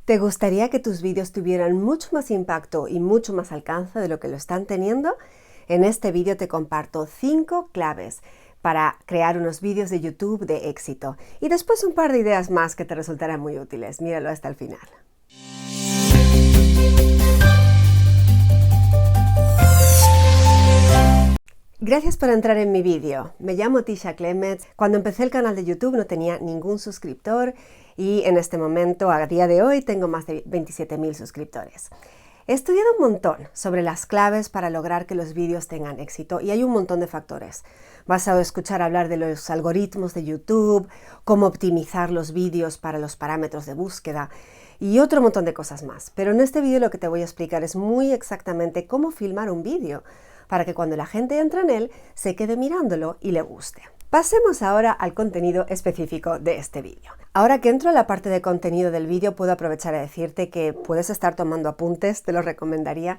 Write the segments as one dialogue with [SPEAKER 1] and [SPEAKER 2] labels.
[SPEAKER 1] ¿Te gustaría que tus vídeos tuvieran mucho más impacto y mucho más alcance de lo que lo están teniendo? En este vídeo te comparto 5 claves para crear unos vídeos de YouTube de éxito y después un par de ideas más que te resultarán muy útiles. Míralo hasta el final. Gracias por entrar en mi vídeo. Me llamo Tisha Clements. Cuando empecé el canal de YouTube no tenía ningún suscriptor y en este momento, a día de hoy, tengo más de 27.000 suscriptores. He estudiado un montón sobre las claves para lograr que los vídeos tengan éxito y hay un montón de factores. Vas a escuchar hablar de los algoritmos de YouTube, cómo optimizar los vídeos para los parámetros de búsqueda y otro montón de cosas más. Pero en este vídeo lo que te voy a explicar es muy exactamente cómo filmar un vídeo para que cuando la gente entre en él se quede mirándolo y le guste. Pasemos ahora al contenido específico de este vídeo. Ahora que entro a la parte de contenido del vídeo, puedo aprovechar a decirte que puedes estar tomando apuntes, te lo recomendaría,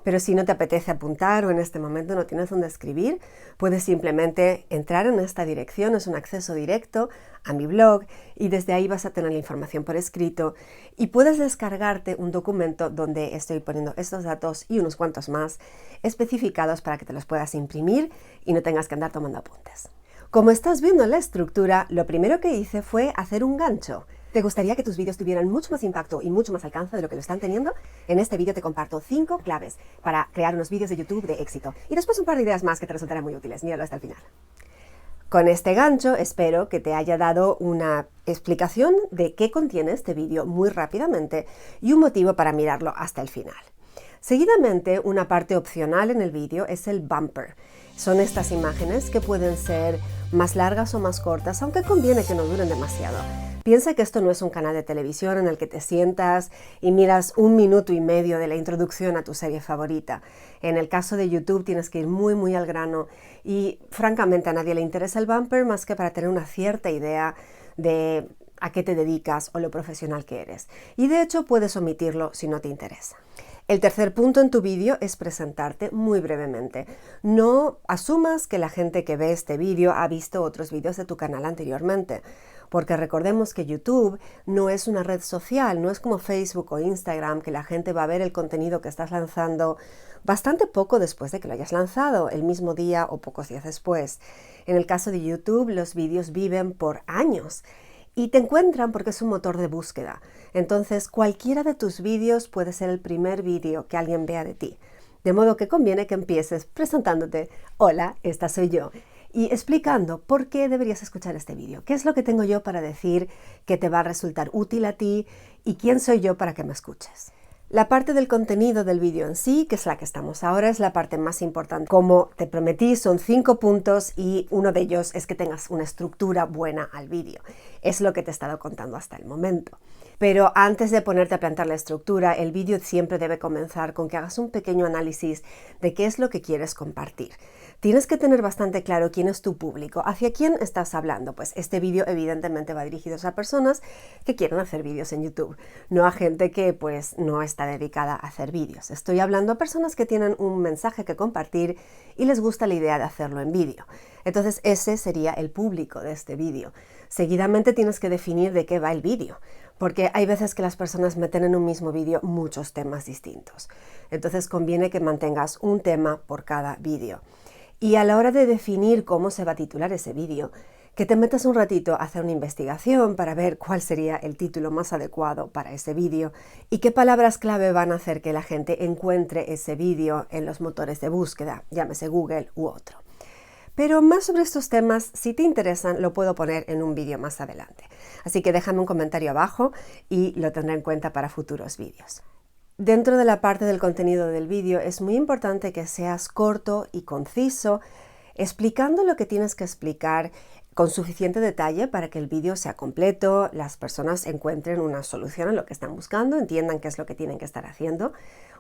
[SPEAKER 1] pero si no te apetece apuntar o en este momento no tienes dónde escribir, puedes simplemente entrar en esta dirección, es un acceso directo a mi blog y desde ahí vas a tener la información por escrito y puedes descargarte un documento donde estoy poniendo estos datos y unos cuantos más especificados para que te los puedas imprimir y no tengas que andar tomando apuntes. Como estás viendo en la estructura, lo primero que hice fue hacer un gancho. ¿Te gustaría que tus vídeos tuvieran mucho más impacto y mucho más alcance de lo que lo están teniendo? En este vídeo te comparto 5 claves para crear unos vídeos de YouTube de éxito y después un par de ideas más que te resultarán muy útiles. Míralo hasta el final. Con este gancho espero que te haya dado una explicación de qué contiene este vídeo muy rápidamente y un motivo para mirarlo hasta el final. Seguidamente, una parte opcional en el vídeo es el bumper. Son estas imágenes que pueden ser más largas o más cortas, aunque conviene que no duren demasiado. Piensa que esto no es un canal de televisión en el que te sientas y miras 1 minuto y medio de la introducción a tu serie favorita. En el caso de YouTube tienes que ir muy al grano y francamente a nadie le interesa el bumper más que para tener una cierta idea de a qué te dedicas o lo profesional que eres. Y de hecho puedes omitirlo si no te interesa. El tercer punto en tu vídeo es presentarte muy brevemente. No asumas que la gente que ve este vídeo ha visto otros vídeos de tu canal anteriormente, porque recordemos que YouTube no es una red social, no es como Facebook o Instagram, que la gente va a ver el contenido que estás lanzando bastante poco después de que lo hayas lanzado, el mismo día o pocos días después. En el caso de YouTube, los vídeos viven por años. Y te encuentran porque es un motor de búsqueda. Entonces, cualquiera de tus vídeos puede ser el primer vídeo que alguien vea de ti. De modo que conviene que empieces presentándote, hola, esta soy yo, y explicando por qué deberías escuchar este vídeo, qué es lo que tengo yo para decir que te va a resultar útil a ti y quién soy yo para que me escuches. La parte del contenido del vídeo en sí, que es la que estamos ahora, es la parte más importante. Como te prometí, son 5 puntos y uno de ellos es que tengas una estructura buena al vídeo. Es lo que te he estado contando hasta el momento. Pero antes de ponerte a plantear la estructura, el vídeo siempre debe comenzar con que hagas un pequeño análisis de qué es lo que quieres compartir. Tienes que tener bastante claro quién es tu público, hacia quién estás hablando. Pues este vídeo evidentemente va dirigido a personas que quieren hacer vídeos en YouTube, no a gente que pues no está dedicada a hacer vídeos. Estoy hablando a personas que tienen un mensaje que compartir y les gusta la idea de hacerlo en vídeo. Entonces ese sería el público de este vídeo. Seguidamente tienes que definir de qué va el vídeo, porque hay veces que las personas meten en un mismo vídeo muchos temas distintos. Entonces conviene que mantengas un tema por cada vídeo. Y a la hora de definir cómo se va a titular ese vídeo, que te metas un ratito a hacer una investigación para ver cuál sería el título más adecuado para ese vídeo y qué palabras clave van a hacer que la gente encuentre ese vídeo en los motores de búsqueda, llámese Google u otro. Pero más sobre estos temas, si te interesan, lo puedo poner en un vídeo más adelante. Así que déjame un comentario abajo y lo tendré en cuenta para futuros vídeos. Dentro de la parte del contenido del vídeo es muy importante que seas corto y conciso, explicando lo que tienes que explicar con suficiente detalle para que el vídeo sea completo, las personas encuentren una solución a lo que están buscando, entiendan qué es lo que tienen que estar haciendo.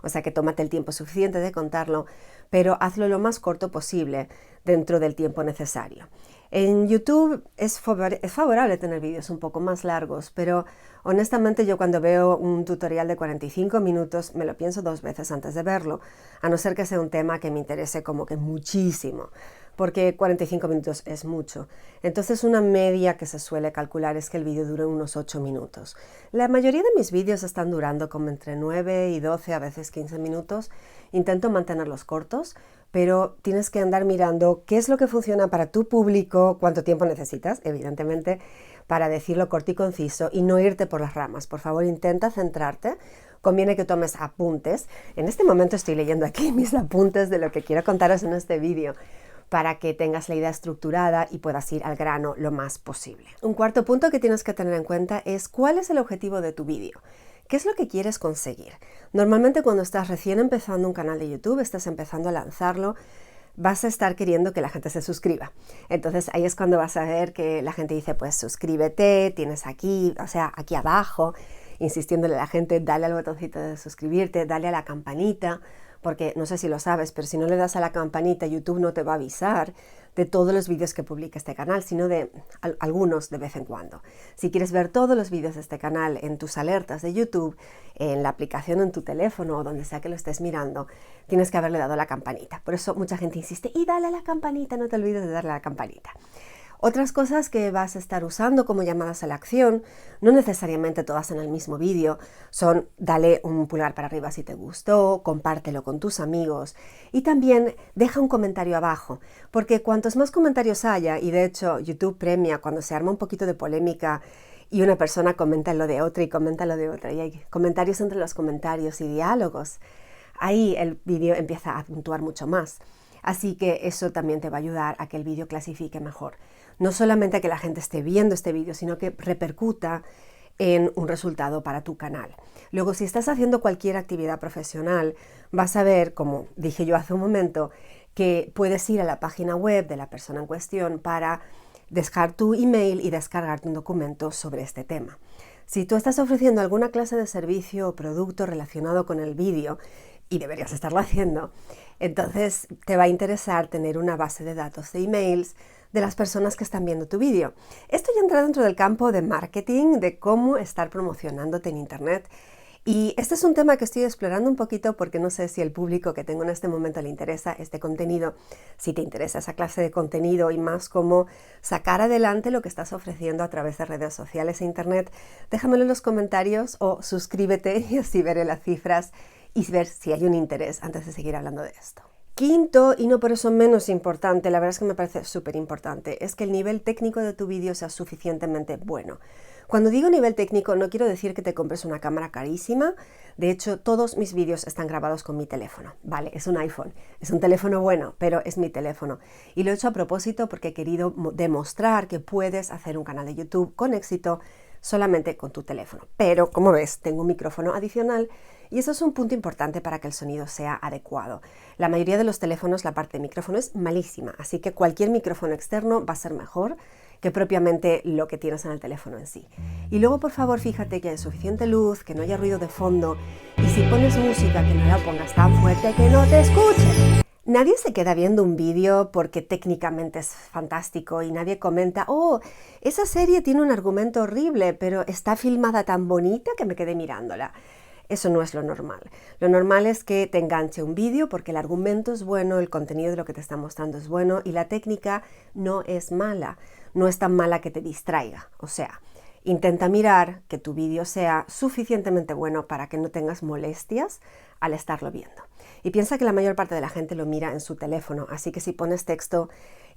[SPEAKER 1] O sea que tómate el tiempo suficiente de contarlo, pero hazlo lo más corto posible dentro del tiempo necesario. En YouTube es favorable tener vídeos un poco más largos, pero honestamente yo cuando veo un tutorial de 45 minutos me lo pienso 2 veces antes de verlo, a no ser que sea un tema que me interese como que muchísimo, porque 45 minutos es mucho. Entonces una media que se suele calcular es que el vídeo dure unos 8 minutos. La mayoría de mis vídeos están durando como entre 9 y 12, a veces 15 minutos. Intento mantenerlos cortos, pero tienes que andar mirando qué es lo que funciona para tu público, cuánto tiempo necesitas, evidentemente, para decirlo corto y conciso y no irte por las ramas. Por favor, intenta centrarte. Conviene que tomes apuntes. En este momento estoy leyendo aquí mis apuntes de lo que quiero contaros en este vídeo, para que tengas la idea estructurada y puedas ir al grano lo más posible. Un cuarto punto que tienes que tener en cuenta es cuál es el objetivo de tu vídeo. ¿Qué es lo que quieres conseguir? Normalmente cuando estás recién empezando un canal de YouTube, estás empezando a lanzarlo, vas a estar queriendo que la gente se suscriba. Entonces ahí es cuando vas a ver que la gente dice, pues suscríbete, tienes aquí, o sea, aquí abajo, insistiéndole a la gente, dale al botoncito de suscribirte, dale a la campanita, porque no sé si lo sabes, pero si no le das a la campanita, YouTube no te va a avisar de todos los vídeos que publica este canal, sino de algunos de vez en cuando. Si quieres ver todos los vídeos de este canal en tus alertas de YouTube, en la aplicación en tu teléfono o donde sea que lo estés mirando, tienes que haberle dado a la campanita. Por eso mucha gente insiste, y dale a la campanita, no te olvides de darle a la campanita. Otras cosas que vas a estar usando como llamadas a la acción, no necesariamente todas en el mismo vídeo, son dale un pulgar para arriba si te gustó, compártelo con tus amigos y también deja un comentario abajo, porque cuantos más comentarios haya, y de hecho YouTube premia cuando se arma un poquito de polémica y una persona comenta lo de otra y comenta lo de otra, y hay comentarios entre los comentarios y diálogos, ahí el vídeo empieza a puntuar mucho más. Así que eso también te va a ayudar a que el vídeo clasifique mejor. No solamente a que la gente esté viendo este vídeo, sino que repercuta en un resultado para tu canal. Luego, si estás haciendo cualquier actividad profesional, vas a ver, como dije yo hace un momento, que puedes ir a la página web de la persona en cuestión para dejar tu email y descargarte un documento sobre este tema. Si tú estás ofreciendo alguna clase de servicio o producto relacionado con el vídeo, y deberías estarlo haciendo, entonces te va a interesar tener una base de datos de emails de las personas que están viendo tu vídeo. Esto ya entra dentro del campo de marketing, de cómo estar promocionándote en Internet. Y este es un tema que estoy explorando un poquito porque no sé si el público que tengo en este momento le interesa este contenido. Si te interesa esa clase de contenido y más cómo sacar adelante lo que estás ofreciendo a través de redes sociales e Internet, déjamelo en los comentarios o suscríbete y así veré las cifras y ver si hay un interés antes de seguir hablando de esto. Quinto, y no por eso menos importante, la verdad es que me parece súper importante, es que el nivel técnico de tu vídeo sea suficientemente bueno. Cuando digo nivel técnico no quiero decir que te compres una cámara carísima. De hecho, todos mis vídeos están grabados con mi teléfono. Vale, es un iPhone, es un teléfono bueno, pero es mi teléfono. Y lo he hecho a propósito porque he querido demostrar que puedes hacer un canal de YouTube con éxito solamente con tu teléfono. Pero, como ves, tengo un micrófono adicional y eso es un punto importante para que el sonido sea adecuado. La mayoría de los teléfonos, la parte de micrófono es malísima, así que cualquier micrófono externo va a ser mejor que propiamente lo que tienes en el teléfono en sí. Y luego, por favor, fíjate que hay suficiente luz, que no haya ruido de fondo, y si pones música, que no la pongas tan fuerte que no te escuchen. Nadie se queda viendo un vídeo porque técnicamente es fantástico y nadie comenta, oh, esa serie tiene un argumento horrible, pero está filmada tan bonita que me quedé mirándola. Eso no es lo normal. Lo normal es que te enganche un vídeo porque el argumento es bueno, el contenido de lo que te está mostrando es bueno y la técnica no es mala. No es tan mala que te distraiga. O sea, intenta mirar que tu vídeo sea suficientemente bueno para que no tengas molestias al estarlo viendo. Y piensa que la mayor parte de la gente lo mira en su teléfono, así que si pones texto,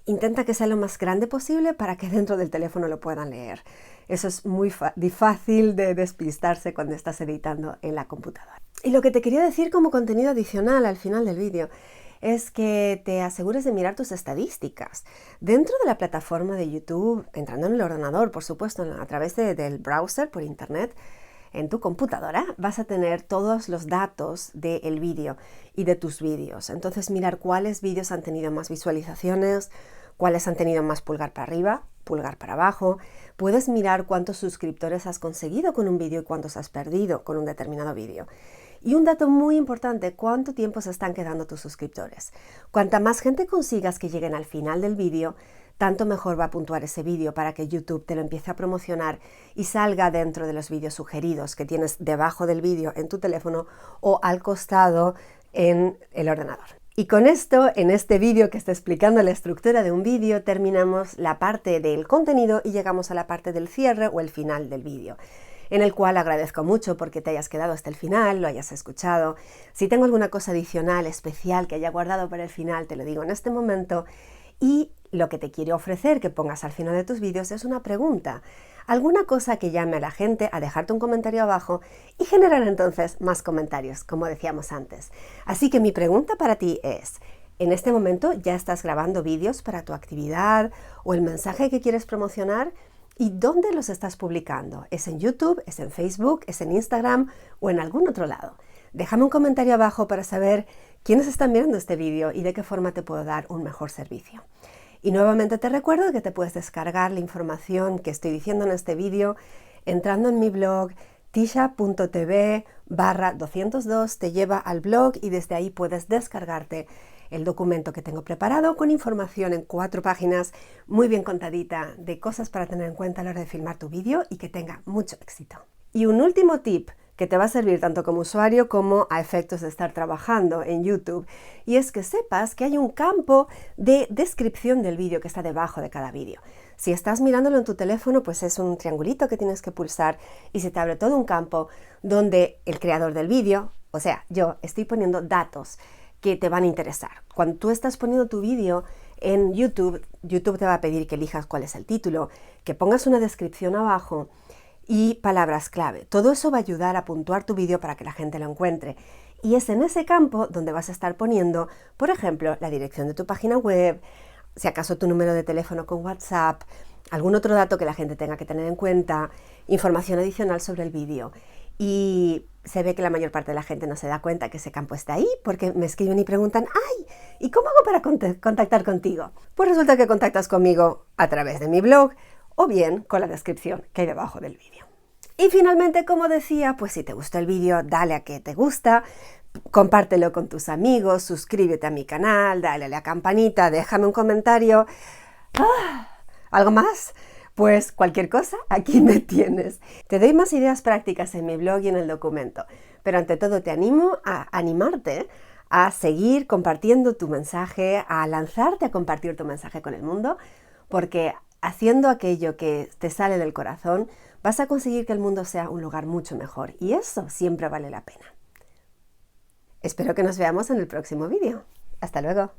[SPEAKER 1] intenta que sea lo más grande posible para que dentro del teléfono lo puedan leer. Eso es muy fácil de despistarse cuando estás editando en la computadora. Y lo que te quería decir como contenido adicional al final del vídeo es que te asegures de mirar tus estadísticas. Dentro de la plataforma de YouTube, entrando en el ordenador, por supuesto, a través del browser, por internet, en tu computadora, vas a tener todos los datos del vídeo y de tus vídeos. Entonces, mirar cuáles vídeos han tenido más visualizaciones, cuáles han tenido más pulgar para arriba, pulgar para abajo. Puedes mirar cuántos suscriptores has conseguido con un vídeo y cuántos has perdido con un determinado vídeo. Y un dato muy importante, ¿cuánto tiempo se están quedando tus suscriptores? Cuanta más gente consigas que lleguen al final del vídeo, tanto mejor va a puntuar ese vídeo para que YouTube te lo empiece a promocionar y salga dentro de los vídeos sugeridos que tienes debajo del vídeo en tu teléfono o al costado en el ordenador. Y con esto, en este vídeo que está explicando la estructura de un vídeo, terminamos la parte del contenido y llegamos a la parte del cierre o el final del vídeo, en el cual agradezco mucho porque te hayas quedado hasta el final, lo hayas escuchado. Si tengo alguna cosa adicional, especial, que haya guardado para el final, te lo digo en este momento. Y lo que te quiero ofrecer que pongas al final de tus vídeos es una pregunta. Alguna cosa que llame a la gente a dejarte un comentario abajo y generar entonces más comentarios, como decíamos antes. Así que mi pregunta para ti es, ¿en este momento ya estás grabando vídeos para tu actividad o el mensaje que quieres promocionar? ¿Y dónde los estás publicando? ¿Es en YouTube, es en Facebook, es en Instagram o en algún otro lado? Déjame un comentario abajo para saber quiénes están viendo este vídeo y de qué forma te puedo dar un mejor servicio. Y nuevamente te recuerdo que te puedes descargar la información que estoy diciendo en este vídeo entrando en mi blog tisha.tv/202, te lleva al blog y desde ahí puedes descargarte el documento que tengo preparado con información en 4 páginas muy bien contadita de cosas para tener en cuenta a la hora de filmar tu vídeo y que tenga mucho éxito. Y un último tip que te va a servir tanto como usuario como a efectos de estar trabajando en YouTube, y es que sepas que hay un campo de descripción del vídeo que está debajo de cada vídeo. Si estás mirándolo en tu teléfono, pues es un triangulito que tienes que pulsar y se te abre todo un campo donde el creador del vídeo, o sea, yo estoy poniendo datos que te van a interesar. Cuando tú estás poniendo tu vídeo en YouTube, YouTube te va a pedir que elijas cuál es el título, que pongas una descripción abajo y palabras clave. Todo eso va a ayudar a puntuar tu vídeo para que la gente lo encuentre. Y es en ese campo donde vas a estar poniendo, por ejemplo, la dirección de tu página web, si acaso tu número de teléfono con WhatsApp, algún otro dato que la gente tenga que tener en cuenta, información adicional sobre el vídeo. Y se ve que la mayor parte de la gente no se da cuenta que ese campo está ahí porque me escriben y preguntan, ¡ay! ¿Y cómo hago para contactar contigo? Pues resulta que contactas conmigo a través de mi blog o bien con la descripción que hay debajo del vídeo. Y finalmente, como decía, pues si te gustó el vídeo, dale a que te gusta, compártelo con tus amigos, suscríbete a mi canal, dale a la campanita, déjame un comentario. ¿Algo más? Pues cualquier cosa, aquí me tienes. Te doy más ideas prácticas en mi blog y en el documento, pero ante todo te animo a animarte a seguir compartiendo tu mensaje, a lanzarte a compartir tu mensaje con el mundo, porque haciendo aquello que te sale del corazón, vas a conseguir que el mundo sea un lugar mucho mejor y eso siempre vale la pena. Espero que nos veamos en el próximo vídeo. Hasta luego.